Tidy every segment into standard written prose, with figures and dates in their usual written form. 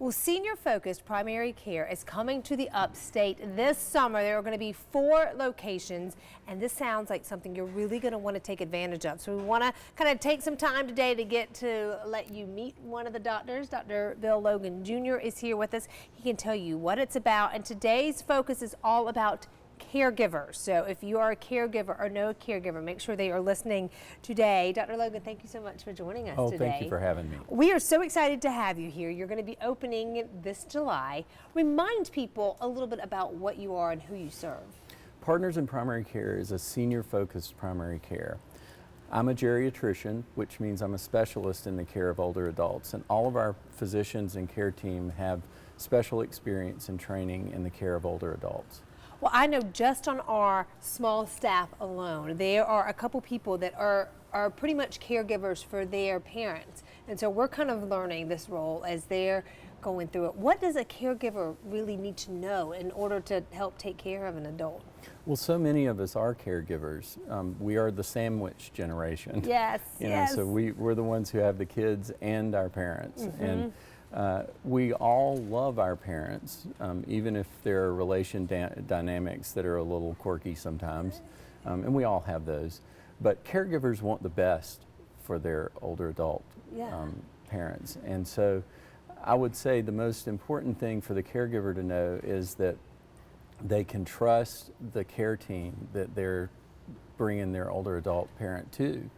Well, senior-focused primary care is coming to the upstate this summer. There are going to be 4 locations, and this sounds like something you're really going to want to take advantage of. So we want to kind of take some time today to get to let you meet one of the doctors. Dr. Bill Logan Jr. is here with us. He can tell you what it's about, and today's focus is all about caregivers. So if you are a caregiver or know a caregiver, make sure they are listening today. Dr. Logan, thank you so much for joining us today. Thank you for having me. We are so excited to have you here. You're going to be opening this July. Remind people a little bit about what you are and who you serve. Partners in Primary Care is a senior-focused primary care. I'm a geriatrician, which means I'm a specialist in the care of older adults, and all of our physicians and care team have special experience and training in the care of older adults. Well, I know just on our small staff alone, there are a couple people that are pretty much caregivers for their parents. And so we're kind of learning this role as they're going through it. What does a caregiver really need to know in order to help take care of an adult? Well, so many of us are caregivers. We are the sandwich generation. Yes, yes. So we're the ones who have the kids and our parents. Mm-hmm. And we all love our parents, even if there are relation dynamics that are a little quirky sometimes, and we all have those. But caregivers want the best for their older adult parents. And so I would say the most important thing for the caregiver to know is that they can trust the care team that they're bringing their older adult parent to.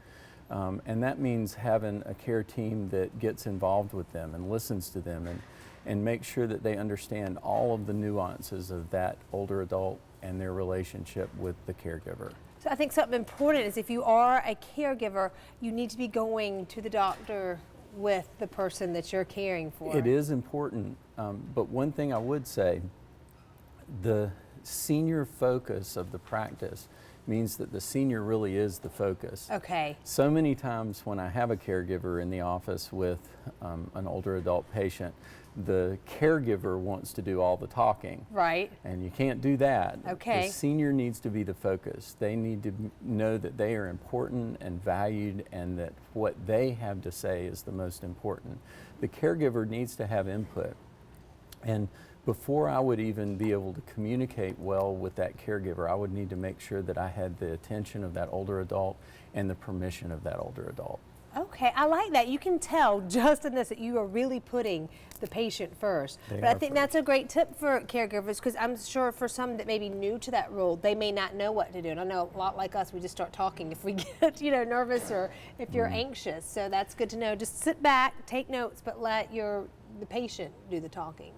And that means having a care team that gets involved with them and listens to them and makes sure that they understand all of the nuances of that older adult and their relationship with the caregiver. So I think something important is if you are a caregiver, you need to be going to the doctor with the person that you're caring for. It is important, but one thing I would say, the senior focus of the practice means that the senior really is the focus. Okay. So many times when I have a caregiver in the office with an older adult patient, the caregiver wants to do all the talking. Right. And you can't do that. Okay. The senior needs to be the focus. They need to know that they are important and valued and that what they have to say is the most important. The caregiver needs to have input. And before I would even be able to communicate well with that caregiver, I would need to make sure that I had the attention of that older adult and the permission of that older adult. Okay, I like that. You can tell just in this that you are really putting the patient first. But I think that's a great tip for caregivers, because I'm sure for some that may be new to that role, they may not know what to do. And I know a lot like us, we just start talking if we get nervous or if you're anxious. So that's good to know. Just sit back, take notes, but let the patient do the talking.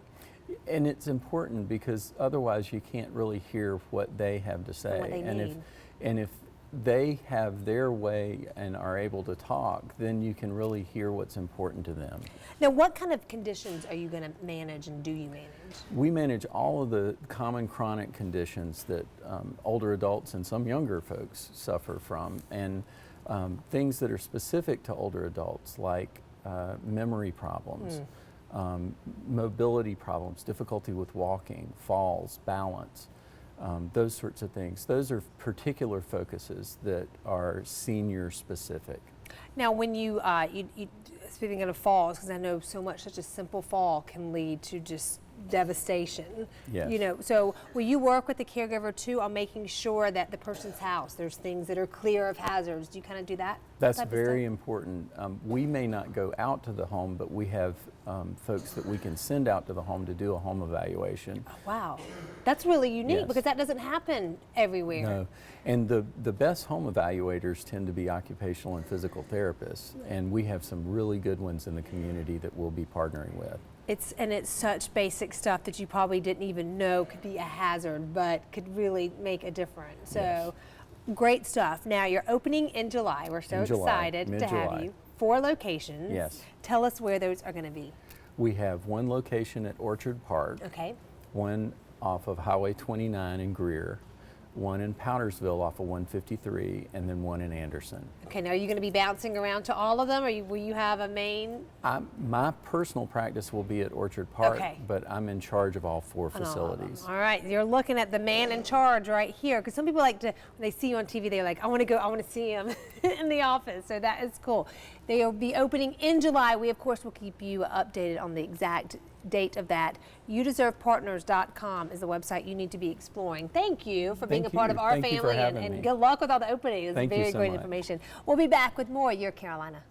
And it's important because otherwise you can't really hear what they have to say. And what they need. And if they have their way and are able to talk, then you can really hear what's important to them. Now, what kind of conditions are you going to manage, and do you manage? We manage all of the common chronic conditions that older adults and some younger folks suffer from, and things that are specific to older adults like memory problems. Mobility problems, difficulty with walking, falls, balance, those sorts of things. Those are particular focuses that are senior specific. Now, when you speaking of falls, because I know so much such a simple fall can lead to just devastation. Yes. So will you work with the caregiver too on making sure that the person's house, there's things that are clear of hazards? Do you kind of do that? That's very important. We may not go out to the home, but we have folks that we can send out to the home to do a home evaluation. Oh, wow. That's really unique. Yes. Because that doesn't happen everywhere. No. And the best home evaluators tend to be occupational and physical therapists, and we have some really good ones in the community that we'll be partnering with. It's such basic stuff that you probably didn't even know could be a hazard, but could really make a difference. So, yes. Great stuff. Now, you're opening in July. We're so excited to have you. 4 locations. Yes. Tell us where those are going to be. We have one location at Orchard Park. Okay. One off of Highway 29 in Greer, one in Powdersville off of 153, and then one in Anderson. Okay, now are you going to be bouncing around to all of them, or will you have a main? My personal practice will be at Orchard Park, okay. But I'm in charge of all 4 facilities. All right, you're looking at the man in charge right here, because some people like to, when they see you on TV, they're like, I want to see him in the office, so that is cool. They will be opening in July. We, of course, will keep you updated on the exact date of that. YouDeservePartners.com is the website you need to be exploring. Thank you for being a part of our family, and good luck with all the openings. Thank you Very so great much. information. We'll be back with more Your Carolina.